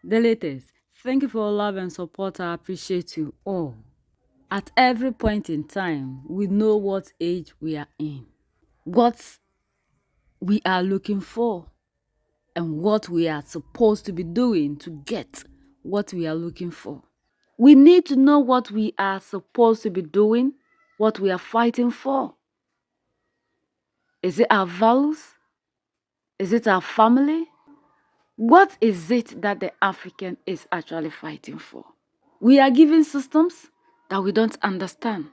Delators, thank you for all love and support. I appreciate you all. At every point in time, we know what age we are in, what we are looking for, and what we are supposed to be doing to get what we are looking for. We need to know what we are supposed to be doing, what we are fighting for. Is it our values? Is it our family? What is it that the African is actually fighting for? We are given systems that we don't understand.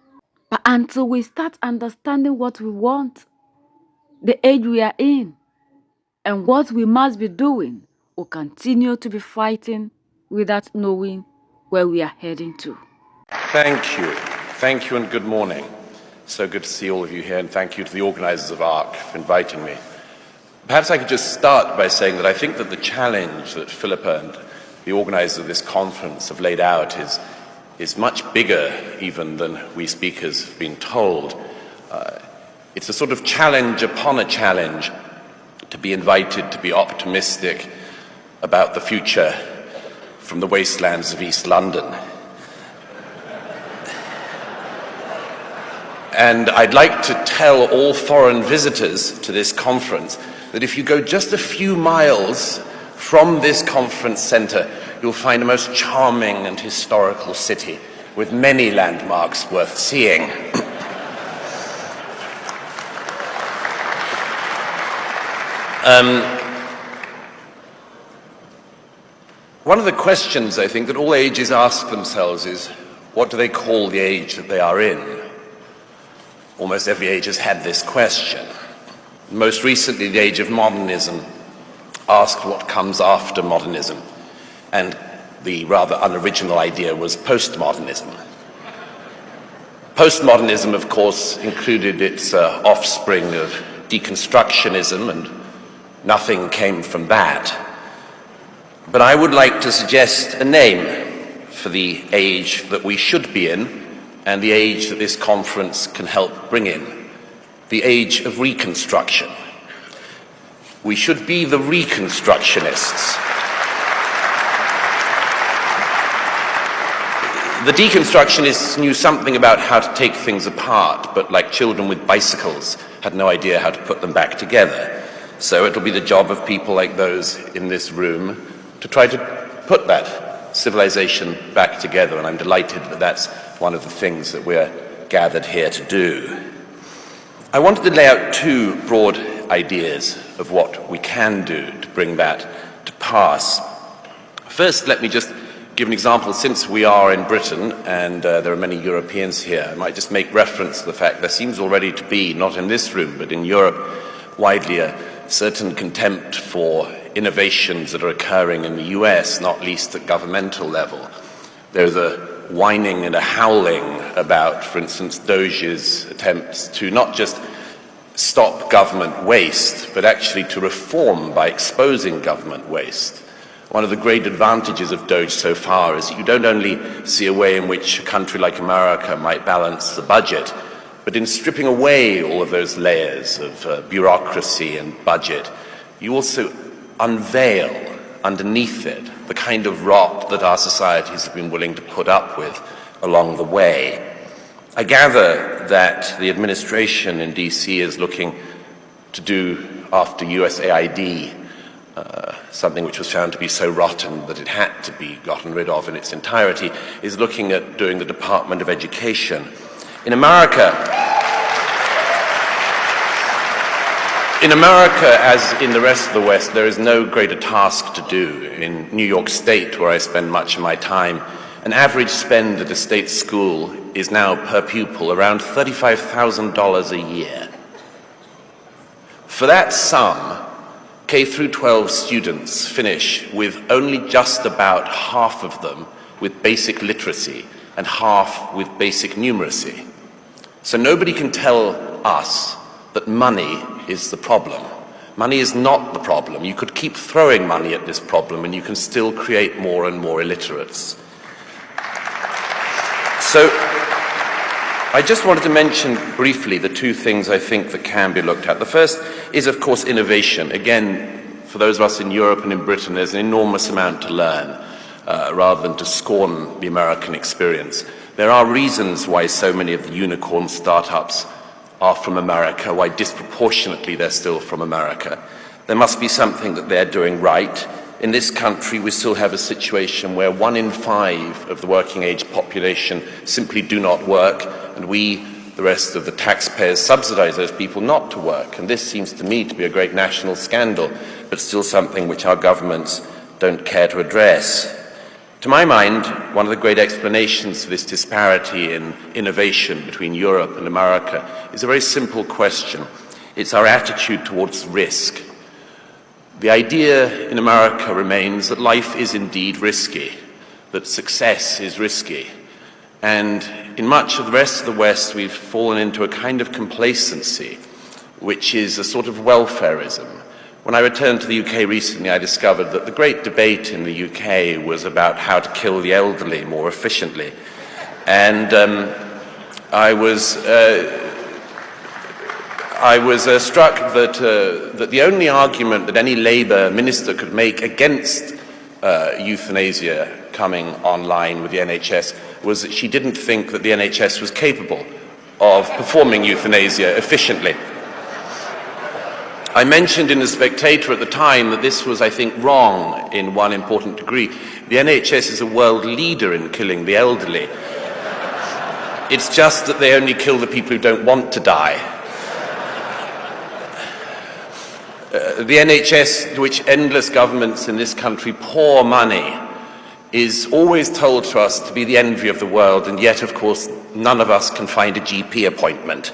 But until we start understanding what we want, the age we are in, and what we must be doing, we'll continue to be fighting without knowing where we are heading to. Thank you. Thank you and good morning. So good to see all of you here, and thank you to the organisers of ARC for inviting me. Perhaps I could just start by saying that I think that the challenge that Philippa and the organisers of this conference have laid out is much bigger even than we speakers have been told. It's a sort of challenge upon a challenge to be invited to be optimistic about the future from the wastelands of East London. And I'd like to tell all foreign visitors to this conference that if you go just a few miles from this conference centre, you'll find a most charming and historical city with many landmarks worth seeing. One of the questions I think that all ages ask themselves is, what do they call the age that they are in? Almost every age has had this question. Most recently, the age of modernism asked what comes after modernism, and the rather unoriginal idea was postmodernism. Postmodernism, of course, included its offspring of deconstructionism, and nothing came from that. But I would like to suggest a name for the age that we should be in, and the age that this conference can help bring in, the age of reconstruction. We should be the reconstructionists. The deconstructionists knew something about how to take things apart, but like children with bicycles, had no idea how to put them back together. So it'll be the job of people like those in this room to try to put that civilization back together, and I'm delighted that that's one of the things that we're gathered here to do. I wanted to lay out two broad ideas of what we can do to bring that to pass. First, let me just give an example. Since we are in Britain and there are many Europeans here, I might just make reference to the fact there seems already to be, not in this room, but in Europe, widely a certain contempt for innovations that are occurring in the US, not least at governmental level. There's a whining and a howling about, for instance, Doge's attempts to not just stop government waste, but actually to reform by exposing government waste. One of the great advantages of Doge so far is that you don't only see a way in which a country like America might balance the budget, but in stripping away all of those layers of bureaucracy and budget, you also unveil underneath it the kind of rot that our societies have been willing to put up with along the way. I gather that the administration in DC is looking to do, after USAID, something which was found to be so rotten that it had to be gotten rid of in its entirety, is looking at doing the Department of Education. In America, as in the rest of the West, there is no greater task to do. In New York State, where I spend much of my time, an average spend at a state school is now per pupil around $35,000 a year. For that sum, K through 12 students finish with only just about half of them with basic literacy and half with basic numeracy. So nobody can tell us that money is the problem. Money is not the problem. You could keep throwing money at this problem and you can still create more and more illiterates. So I just wanted to mention briefly the two things I think that can be looked at. The first is, of course, innovation. Again, for those of us in Europe and in Britain, there's an enormous amount to learn, rather than to scorn the American experience. There are reasons why so many of the unicorn startups are from America, why disproportionately they're still from America. There must be something that they're doing right. In this country, we still have a situation where 1 in 5 of the working age population simply do not work, and we, the rest of the taxpayers, subsidize those people not to work. And this seems to me to be a great national scandal, but still something which our governments don't care to address. To my mind, one of the great explanations for this disparity in innovation between Europe and America is a very simple question. It's our attitude towards risk. The idea in America remains that life is indeed risky, that success is risky. And in much of the rest of the West, we've fallen into a kind of complacency, which is a sort of welfarism. When I returned to the UK recently, I discovered that the great debate in the UK was about how to kill the elderly more efficiently. And I was struck that the only argument that any Labour minister could make against euthanasia coming online with the NHS was that she didn't think that the NHS was capable of performing euthanasia efficiently. I mentioned in The Spectator at the time that this was, I think, wrong in one important degree. The NHS is a world leader in killing the elderly. It's just that they only kill the people who don't want to die. The NHS, to which endless governments in this country pour money, is always told to us to be the envy of the world, and yet, of course, none of us can find a GP appointment.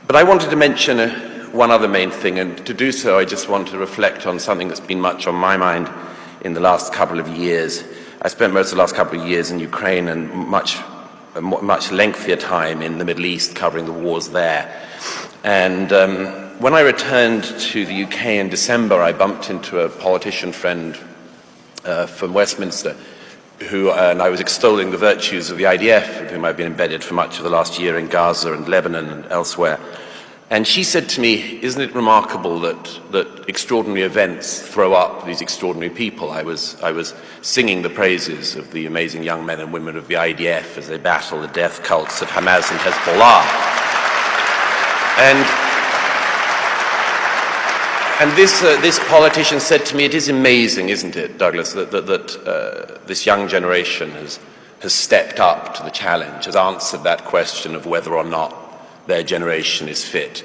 But I wanted to mention one other main thing, and to do so I just want to reflect on something that's been much on my mind in the last couple of years. I spent most of the last couple of years in Ukraine and much lengthier time in the Middle East covering the wars there. And when I returned to the UK in December, I bumped into a politician friend from Westminster and I was extolling the virtues of the IDF, with whom I've been embedded for much of the last year in Gaza and Lebanon and elsewhere. And she said to me, isn't it remarkable that extraordinary events throw up these extraordinary people? I was singing the praises of the amazing young men and women of the IDF as they battle the death cults of Hamas and Hezbollah. And this politician said to me, it is amazing, isn't it, Douglas, that this young generation has stepped up to the challenge, has answered that question of whether or not their generation is fit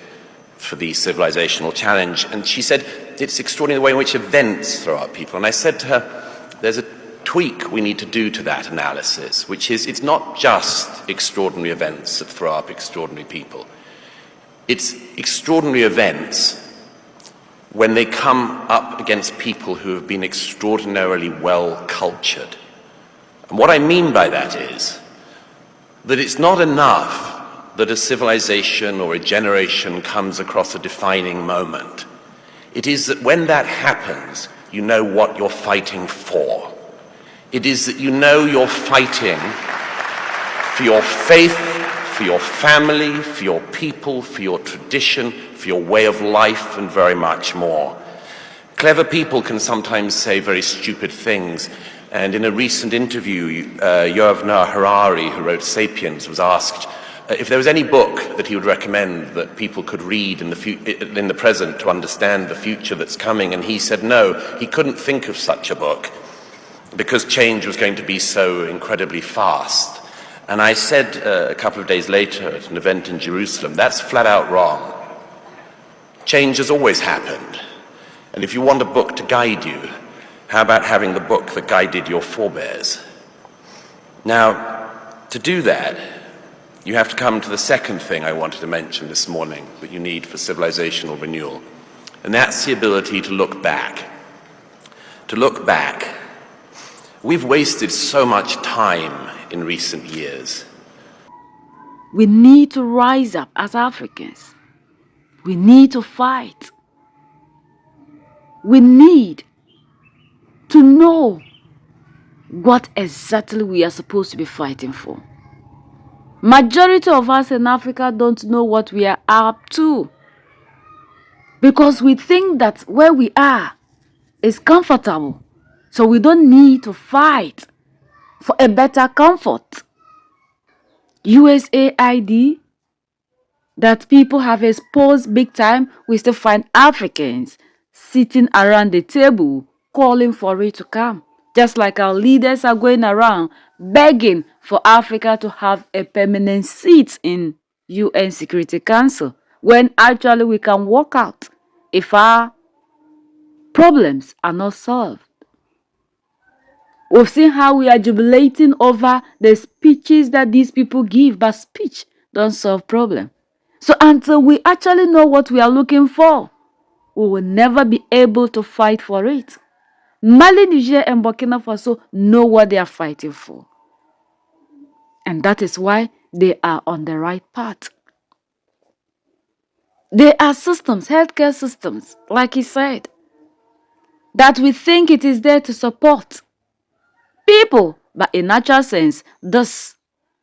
for the civilizational challenge. And she said, it's extraordinary the way in which events throw up people. And I said to her, there's a tweak we need to do to that analysis, which is it's not just extraordinary events that throw up extraordinary people. It's extraordinary events when they come up against people who have been extraordinarily well cultured. And what I mean by that is that it's not enough that a civilization or a generation comes across a defining moment. It is that when that happens, you know what you're fighting for. It is that you know you're fighting for your faith, for your family, for your people, for your tradition, for your way of life, and very much more. Clever people can sometimes say very stupid things. And in a recent interview, Yuval Noah Harari, who wrote *Sapiens*, was asked if there was any book that he would recommend that people could read in the present to understand the future that's coming, and he said no, he couldn't think of such a book because change was going to be so incredibly fast. And I said a couple of days later at an event in Jerusalem, that's flat out wrong. Change has always happened. And if you want a book to guide you, how about having the book that guided your forebears? Now, to do that, you have to come to the second thing I wanted to mention this morning that you need for civilizational renewal. And that's the ability to look back. To look back. We've wasted so much time in recent years. We need to rise up as Africans. We need to fight. We need to know what exactly we are supposed to be fighting for. Majority of us in Africa don't know what we are up to. because we think that where we are is comfortable. So we don't need to fight for a better comfort. USAID that people have exposed big time, we still find Africans sitting around the table calling for it to come. Just like our leaders are going around begging for Africa to have a permanent seat in UN Security Council, when actually we can walk out if our problems are not solved. We've seen how we are jubilating over the speeches that these people give, but speech don't solve problem. So until we actually know what we are looking for, we will never be able to fight for it. Mali, Niger, and Burkina Faso know what they are fighting for. And that is why they are on the right path. There are systems, healthcare systems, like he said, that we think it is there to support people, but in natural sense, this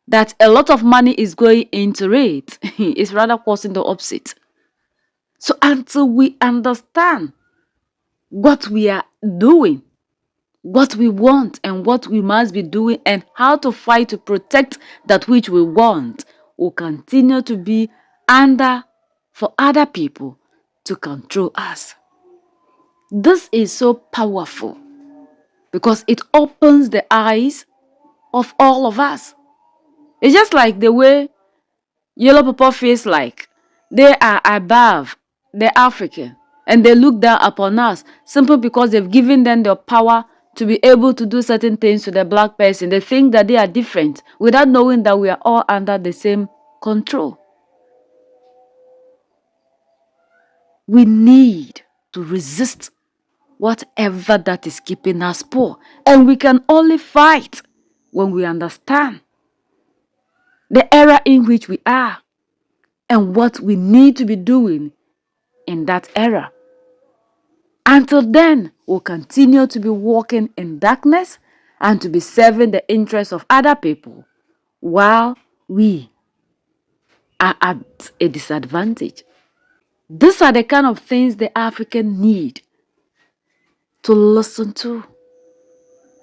that a lot of money is going into it is rather causing the opposite. So until we understand what we are doing, what we want, and what we must be doing, and how to fight to protect that which we want, will continue to be under for other people to control us. This is so powerful because it opens the eyes of all of us. It's just like the way yellow people feels like they are above the African and they look down upon us simply because they've given them the power to be able to do certain things to the black person. They think that they are different without knowing that we are all under the same control. We need to resist whatever that is keeping us poor. And we can only fight when we understand the era in which we are and what we need to be doing in that era. Until then, we'll continue to be walking in darkness and to be serving the interests of other people while we are at a disadvantage. These are the kind of things the African need to listen to.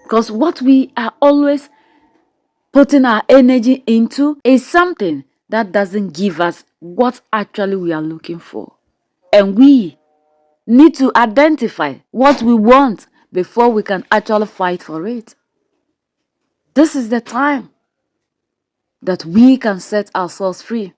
Because what we are always putting our energy into is something that doesn't give us what actually we are looking for. And we need to identify what we want before we can actually fight for it. This is the time that we can set ourselves free.